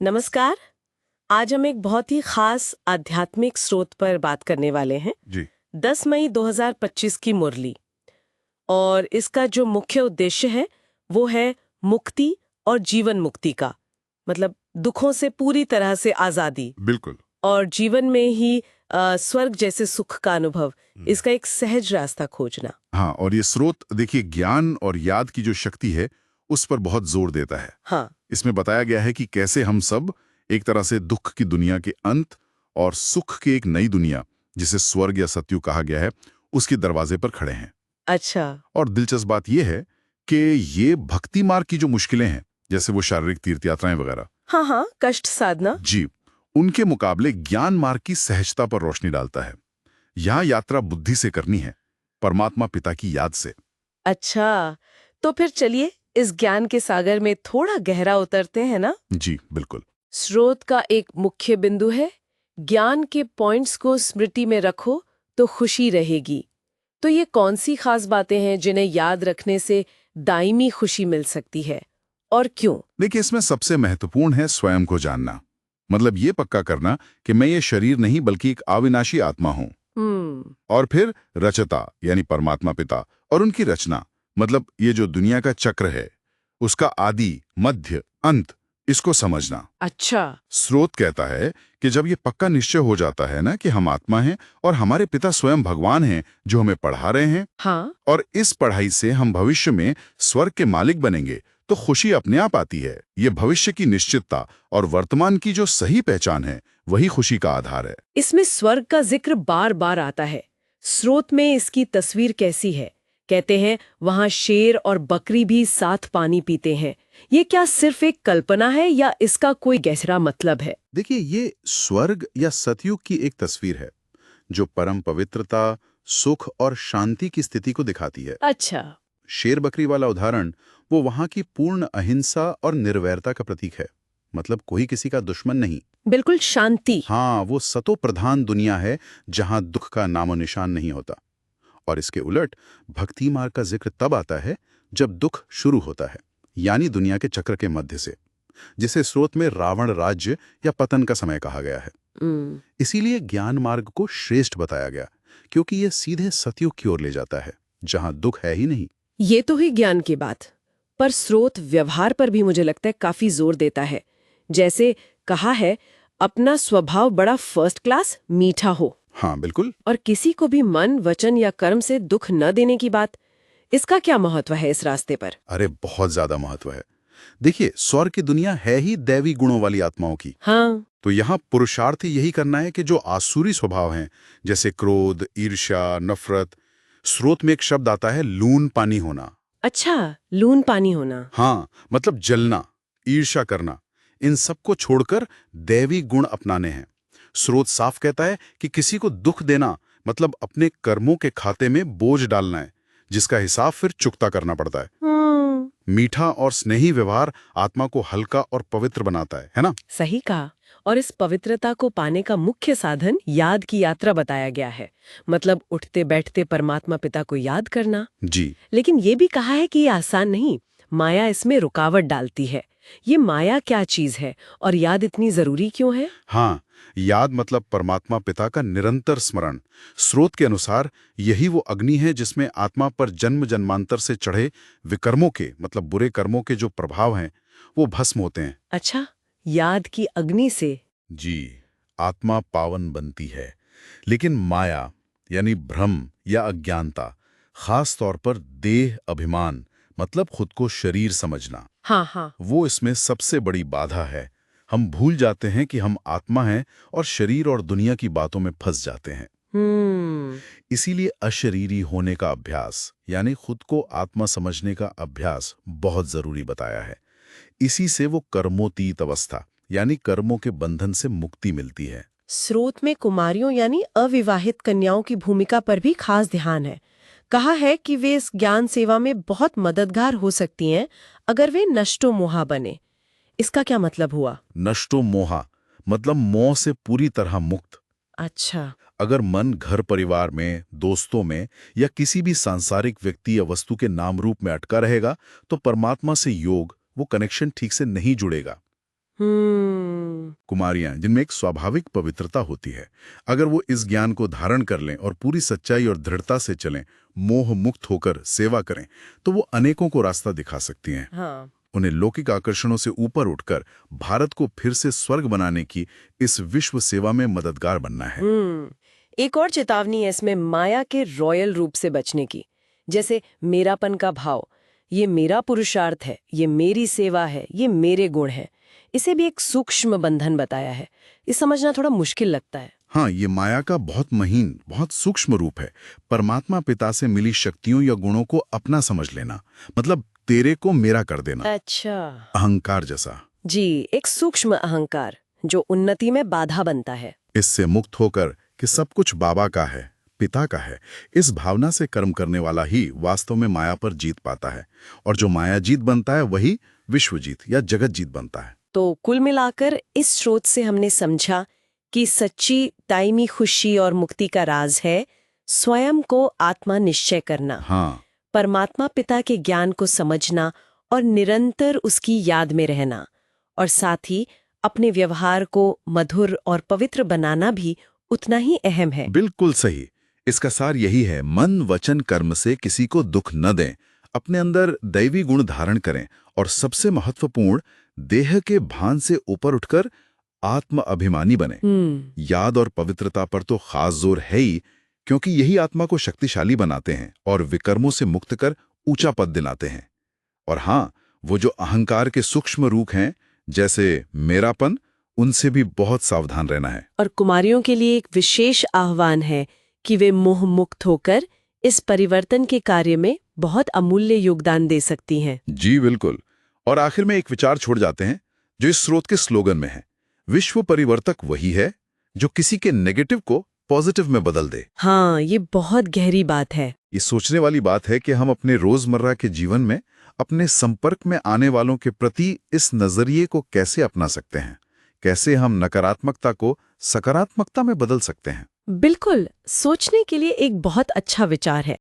नमस्कार। आज हम एक बहुत ही खास आध्यात्मिक स्रोत पर बात करने वाले हैं। जी 10 मई 2025 की मुरली, और इसका जो मुख्य उद्देश्य है वो है मुक्ति और जीवन मुक्ति का, मतलब दुखों से पूरी तरह से आजादी बिल्कुल। और जीवन में ही स्वर्ग जैसे सुख का अनुभव, इसका एक सहज रास्ता खोजना। हाँ, और ये स्रोत देखिए ज्ञान और याद की जो शक्ति है उस पर बहुत जोर देता है। हाँ। इसमें बताया गया है कि कैसे हम सब एक तरह से दुख की दुनिया के अंत और सुख की एक नई दुनिया, जिसे स्वर्ग या सतयुग कहा गया है, उसके दरवाजे पर खड़े हैं। अच्छा। और दिलचस्प बात यह है कि ये भक्ति मार्ग की जो मुश्किलें हैं, जैसे वो शारीरिक तीर्थ यात्राएं वगैरह, हाँ हाँ, कष्ट साधना। जी, उनके मुकाबले ज्ञान मार्ग की सहजता पर रोशनी डालता है। यहाँ यात्रा बुद्धि से करनी है, परमात्मा पिता की याद से। अच्छा, तो फिर चलिए इस ज्ञान के सागर में थोड़ा गहरा उतरते हैं ना। जी बिल्कुल। स्रोत का एक मुख्य बिंदु है, ज्ञान के पॉइंट्स को स्मृति में रखो तो खुशी रहेगी। तो ये कौन सी खास बातें हैं जिन्हें याद रखने से दायमी खुशी मिल सकती है, और क्यों? देखिए, इसमें सबसे महत्वपूर्ण है स्वयं को जानना। मतलब ये पक्का करना कि मैं ये शरीर नहीं बल्कि एक अविनाशी आत्मा हूँ। और फिर रचता यानी परमात्मा पिता और उनकी रचना, मतलब ये जो दुनिया का चक्र है उसका आदि मध्य अंत, इसको समझना। अच्छा। स्रोत कहता है कि जब ये पक्का निश्चय हो जाता है ना कि हम आत्मा हैं और हमारे पिता स्वयं भगवान हैं जो हमें पढ़ा रहे हैं, हाँ। और इस पढ़ाई से हम भविष्य में स्वर्ग के मालिक बनेंगे, तो खुशी अपने आप आती है। ये भविष्य की निश्चितता और वर्तमान की जो सही पहचान है, वही खुशी का आधार है। इसमें स्वर्ग का जिक्र बार बार आता है। स्रोत में इसकी तस्वीर कैसी है? कहते हैं वहां शेर और बकरी भी साथ पानी पीते हैं। ये क्या सिर्फ एक कल्पना है या इसका कोई गहरा मतलब है? देखिए, ये स्वर्ग या सतयुग की एक तस्वीर है जो परम पवित्रता, सुख और शांति की स्थिति को दिखाती है। अच्छा। शेर बकरी वाला उदाहरण वो वहां की पूर्ण अहिंसा और निर्वैरता का प्रतीक है। मतलब कोई किसी का दुश्मन नहीं। बिल्कुल शांति। हाँ, वो सतो प्रधान दुनिया है जहां दुख का नामो निशान नहीं होता। और इसके उलट भक्ति मार्ग का जिक्र तब आता है जब दुख शुरू होता है, यानी दुनिया के चक्र के मध्य से, जिसे स्रोत में रावण राज्य या पतन का समय कहा गया है। इसीलिए ज्ञान मार्ग को श्रेष्ठ बताया गया, क्योंकि यह सीधे सतयुग की ओर ले जाता है जहां दुख है ही नहीं। ये तो ही ज्ञान की बात, पर स्रोत व्यवहार पर भी मुझे लगता है काफी जोर देता है। जैसे कहा है, अपना स्वभाव बड़ा फर्स्ट क्लास मीठा हो। हाँ बिल्कुल। और किसी को भी मन, वचन या कर्म से दुख न देने की बात, इसका क्या महत्व है इस रास्ते पर? अरे बहुत ज्यादा महत्व है। देखिए, स्वर्ग की दुनिया है ही दैवी गुणों वाली आत्माओं की। हाँ। तो यहाँ पुरुषार्थ यही करना है कि जो आसुरी स्वभाव हैं, जैसे क्रोध, ईर्ष्या, नफरत, स्रोत में एक शब्द आता है लून पानी होना। अच्छा, लून पानी होना। हाँ, मतलब जलना, ईर्ष्या करना, इन सबको छोड़कर दैवी गुण अपनाने हैं। स्रोत साफ कहता है कि किसी को दुख देना मतलब अपने कर्मों के खाते में बोझ डालना है, जिसका हिसाब फिर चुकता करना पड़ता है। मीठा और स्नेही व्यवहार आत्मा को हल्का और पवित्र बनाता है ना? सही कहा। और इस पवित्रता को पाने का मुख्य साधन याद की यात्रा बताया गया है, मतलब उठते बैठते परमात्मा पिता को याद करना। जी। लेकिन ये भी कहा है कि ये आसान नहीं, माया इसमें रुकावट डालती है। ये माया क्या चीज है और याद इतनी जरूरी क्यों है? हाँ, याद मतलब परमात्मा पिता का निरंतर स्मरण। स्रोत के अनुसार यही वो अग्नि है जिसमें आत्मा पर जन्म जन्मांतर से चढ़े विकर्मों के, मतलब बुरे कर्मों के जो प्रभाव हैं, वो भस्म होते हैं। अच्छा, याद की अग्नि से। जी, आत्मा पावन बनती है, लेकिन माया यानी भ्रम या अज्ञानता, खास तौर पर देह अभिमान, मतलब खुद को शरीर समझना, हाँ हाँ। वो इसमें सबसे बड़ी बाधा है। हम भूल जाते हैं कि हम आत्मा हैं और शरीर और दुनिया की बातों में फंस जाते हैं। इसीलिए अशरीरी होने का अभ्यास यानी खुद को आत्मा समझने का अभ्यास बहुत जरूरी बताया है। इसी से वो कर्मोतीत अवस्था यानी कर्मों के बंधन से मुक्ति मिलती है। स्रोत में कुमारियों यानी अविवाहित कन्याओं की भूमिका पर भी खास ध्यान है। कहा है कि वे इस ज्ञान सेवा में बहुत मददगार हो सकती हैं अगर वे नष्टो मोहा बने। इसका क्या मतलब हुआ? नष्टो मोहा मतलब मोह से पूरी तरह मुक्त। अच्छा। अगर मन घर परिवार में, दोस्तों में या किसी भी सांसारिक व्यक्ति या वस्तु के नाम रूप में अटका रहेगा, तो परमात्मा से योग, वो कनेक्शन ठीक से नहीं जुड़ेगा। कुमारियां जिनमें एक स्वाभाविक पवित्रता होती है, अगर वो इस ज्ञान को धारण कर लें और पूरी सच्चाई और दृढ़ता से चलें, मोह मुक्त होकर सेवा करें, तो वो अनेकों को रास्ता दिखा सकती हैं। हाँ। उन्हें लौकिक आकर्षणों से ऊपर उठकर भारत को फिर से स्वर्ग बनाने की इस विश्व सेवा में मददगार बनना है। एक और चेतावनी है इसमें माया के रॉयल रूप से बचने की, जैसे मेरापन का भाव। ये मेरा पुरुषार्थ है, ये मेरी सेवा है, ये मेरे गुण हैं। इसे भी एक सूक्ष्म बंधन बताया है। ये समझना थोड़ा मुश्किल लगता है। हाँ, ये माया का बहुत महीन, बहुत सूक्ष्म रूप है। परमात्मा पिता से मिली शक्तियों या गुणों को अपना समझ लेना, मतलब तेरे को मेरा कर देना। अच्छा। अहंकार जैसा। जी, एक सूक्ष्म अहंकार जो उन्नति में बाधा बनता है। इससे मुक्त होकर कि सब कुछ बाबा का है, पिता का है, इस भावना से कर्म करने वाला ही वास्तव में माया पर जीत पाता है। और जो माया जीत बनता है वही विश्व जीत या जगत जीत बनता है। तो कुल मिलाकर इस स्रोत से हमने समझा कि सच्ची दायमी खुशी और मुक्ति का राज है स्वयं को आत्मा निश्चय करना। हाँ, परमात्मा पिता के ज्ञान को समझना और निरंतर उसकी याद में रहना, और साथ ही अपने व्यवहार को मधुर और पवित्र बनाना भी उतना ही अहम है। बिल्कुल सही। इसका सार यही है, मन वचन कर्म से किसी को दुख न दें, अपने अंदर दैवी गुण धारण करें और सबसे महत्वपूर्ण, देह के भान से ऊपर उठकर आत्म अभिमानी बने। याद और पवित्रता पर तो खास जोर है ही, क्योंकि यही आत्मा को शक्तिशाली बनाते हैं और विकर्मों से मुक्त कर ऊंचा पद दिलाते हैं। और हाँ, वो जो अहंकार के सूक्ष्म रूप हैं, जैसे मेरापन, उनसे भी बहुत सावधान रहना है। और कुमारियों के लिए एक विशेष आह्वान है कि वे मोह मुक्त होकर इस परिवर्तन के कार्य में बहुत अमूल्य योगदान दे सकती हैं। जी बिल्कुल। और आखिर में एक विचार छोड़ जाते हैं जो इस स्रोत के स्लोगन में है, विश्व परिवर्तक वही है जो किसी के नेगेटिव को पॉजिटिव में बदल दे। हाँ, ये बहुत गहरी बात है। ये सोचने वाली बात है कि हम अपने रोजमर्रा के जीवन में अपने संपर्क में आने वालों के प्रति इस नजरिए को कैसे अपना सकते हैं, कैसे हम नकारात्मकता को सकारात्मकता में बदल सकते हैं। बिल्कुल, सोचने के लिए एक बहुत अच्छा विचार है।